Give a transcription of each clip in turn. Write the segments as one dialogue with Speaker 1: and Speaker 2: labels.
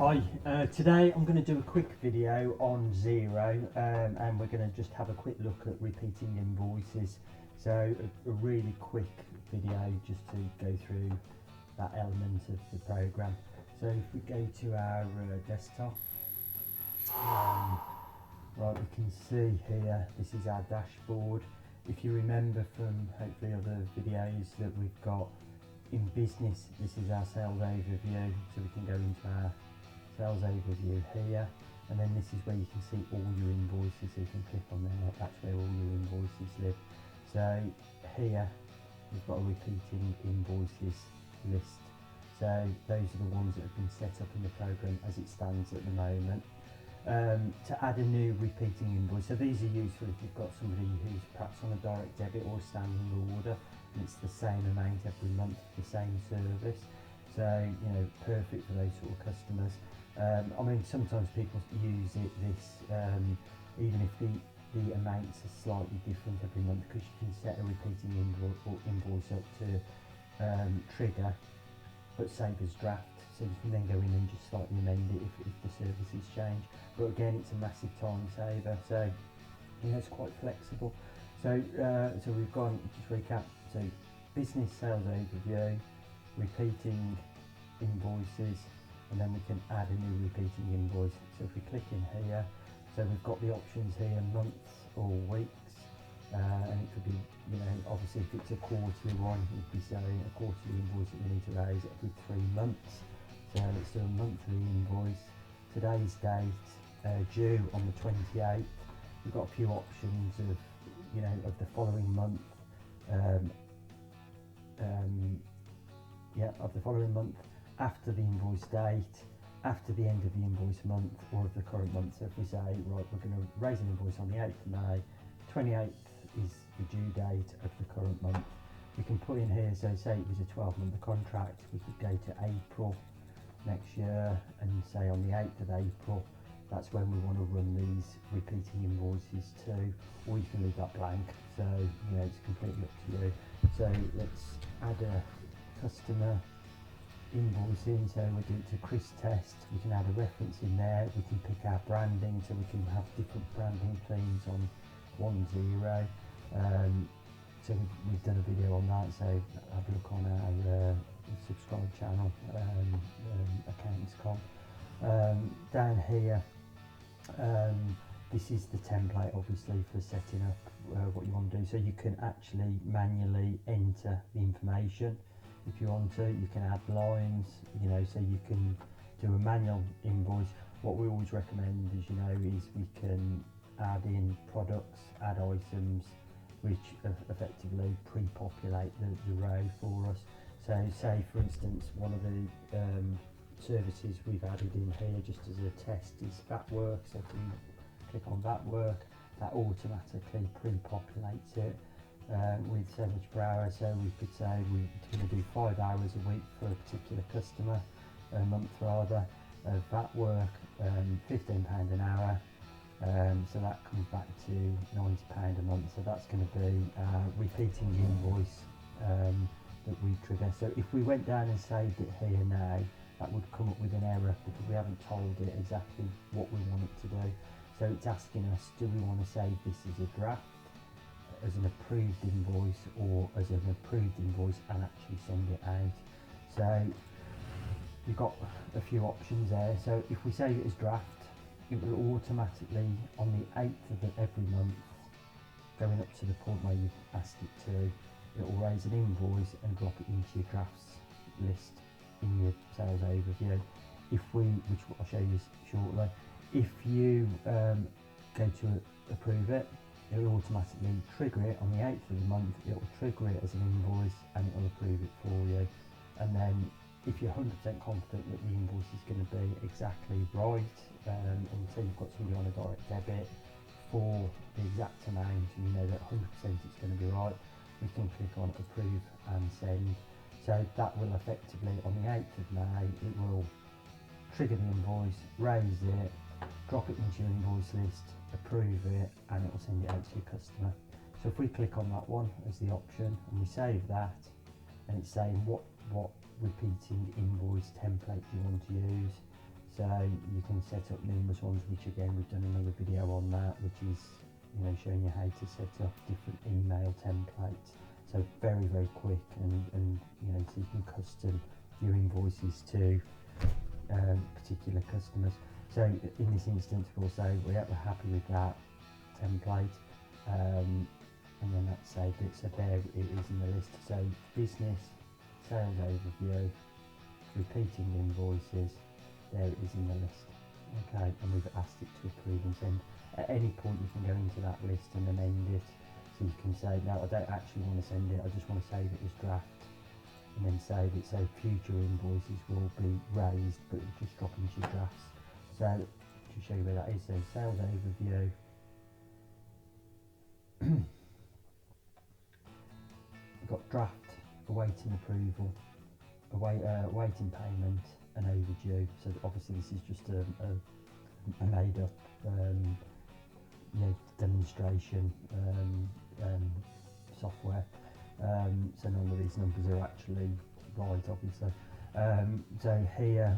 Speaker 1: Hi, today I'm going to do a quick video on XERO and we're going to just have a quick look at repeating invoices. So a really quick video just to go through that element of the program. So if we go to our desktop, right, we can see here, this is our dashboard. If you remember from hopefully other videos that we've got in business, this is our sales overview, so we can go into our sales overview here, and then this is where you can see all your invoices, so you can click on there, that's where all your invoices live. So here we've got a repeating invoices list, so those are the ones that have been set up in the program as it stands at the moment. To add a new repeating invoice, so these are useful if you've got somebody who's perhaps on a direct debit or a standing order and it's the same amount every month for the same service, so you know, perfect for those sort of customers. I mean, sometimes people use this even if the amounts are slightly different every month, because you can set a repeating invoice up to trigger but save as draft, so you can then go in and just slightly amend it if the services change. But again, it's a massive time saver, so you know, it's quite flexible. So so we've gone, just recap, so business sales overview, repeating invoices, and then we can add a new repeating invoice. So if we click in here, so we've got the options here, months or weeks, and it could be, you know, obviously if it's a quarterly one, you'd be saying a quarterly invoice that you need to raise every 3 months. So let's do a monthly invoice. Today's date, due on the 28th. We've got a few options of, you know, of the following month, of the following month, after the invoice date, after the end of the invoice month, or of the current month. So if we say, right, we're going to raise an invoice on the 8th of May, 28th is the due date of the current month. We can put in here, so say it was a 12-month contract, we could go to April next year and say on the 8th of April, that's when we want to run these repeating invoices to, or you can leave that blank, so you know, it's completely up to you. So let's add a customer invoice in, so we'll do it to Chris Test. We can add a reference in there, we can pick our branding, so we can have different branding themes on 10. So we've done a video on that, so have a look on our subscribe channel, Brotherton-accountscom. Down here, this is the template obviously for setting up what you want to do, so you can actually manually enter the information if you want to. You can add lines, you know, so you can do a manual invoice. What we always recommend, as you know, is we can add in products, add items, which effectively pre-populate the row for us. So say for instance, one of the services we've added in here just as a test is VAT work. So if you click on VAT work, that automatically pre-populates it with so much per hour. So we could say we're going to do 5 hours a week for a particular customer, a month rather, of VAT work, £15 an hour. So that comes back to £90 a month. So that's going to be a repeating invoice that we trigger. So if we went down and saved it here now, that would come up with an error because we haven't told it exactly what we want it to do. So it's asking us, do we want to save this as a draft, as an approved invoice, or as an approved invoice and actually send it out. So we've got a few options there. So if we save it as draft, it will automatically on the 8th of every month, going up to the point where you've asked it to, it will raise an invoice and drop it into your drafts list in your sales overview. If we, which I'll show you shortly, if you go to approve it, it will automatically trigger it on the 8th of the month. It will trigger it as an invoice and it will approve it for you. And then if you're 100% confident that the invoice is going to be exactly right, and say you've got somebody on a direct debit for the exact amount and you know that 100% it's going to be right, we can click on approve and send. So that will effectively, on the 8th of May, it will trigger the invoice, raise it, drop it into your invoice list, approve it, and it will send it out to your customer. So if we click on that one as the option and we save that, and it's saying what repeating invoice template do you want to use. So you can set up numerous ones, which again we've done another video on that, which is showing you how to set up different email templates. So very quick, and so you can custom your invoices to particular customers. So in this instance we'll say we're happy with that template, and then that's saved it. So there it is in the list. So business, sales overview, repeating invoices, there it is in the list. Okay, and we've asked it to approve and send. At any point you can go into that list and amend it. So you can say, no, I don't actually want to send it, I just want to save it as draft, and then save it so future invoices will be raised, but it'll just drop into your drafts. So to show you where that is, so sales overview, we've got draft, awaiting approval, awaiting payment, and overdue. So obviously this is just a made up demonstration software, so none of these numbers are actually right, obviously. So here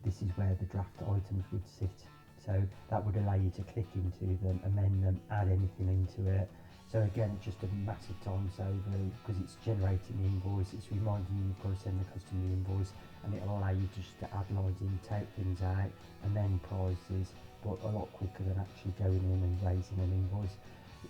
Speaker 1: this is where the draft items would sit, so that would allow you to click into them, amend them, add anything into it. So again, it's just a massive time saver because it's generating the invoice, it's reminding you you've got to send the customer the invoice, and it'll allow you just to add lines in, take things out, and then prices, but a lot quicker than actually going in and raising an invoice.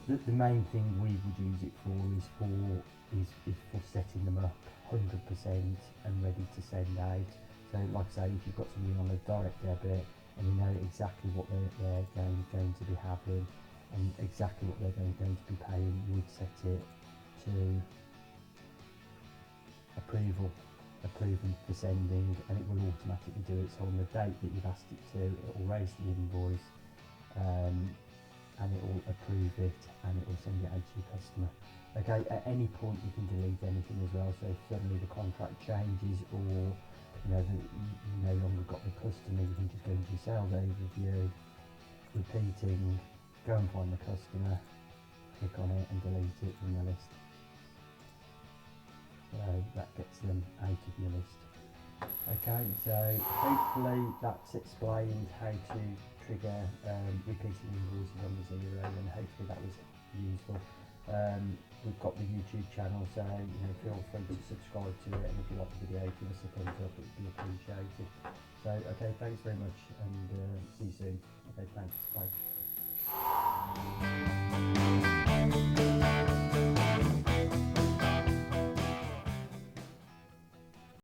Speaker 1: The main thing we would use it for is for setting them up 100% and ready to send out. So like I say, if you've got something on a direct debit and you know exactly what they're going to be having and exactly what they're going to be paying, you would set it to approval for sending, and it will automatically do it. So on the date that you've asked it to, it will raise the invoice, and it will approve it, and it will send it out to your customer. Okay, at any point you can delete anything as well. So if suddenly the contract changes, or you no longer got the customer, you can just go into your sales overview, repeating, go and find the customer, click on it and delete it from the list. So that gets them out of your list. Okay, so hopefully that's explained how to trigger repeating invoices on the XERO, and hopefully that was useful. We've got the YouTube channel, so feel free to subscribe to it, and if you like the video, give us a thumbs up, it would be appreciated. So okay, thanks very much, and see you soon. Okay, thanks, bye.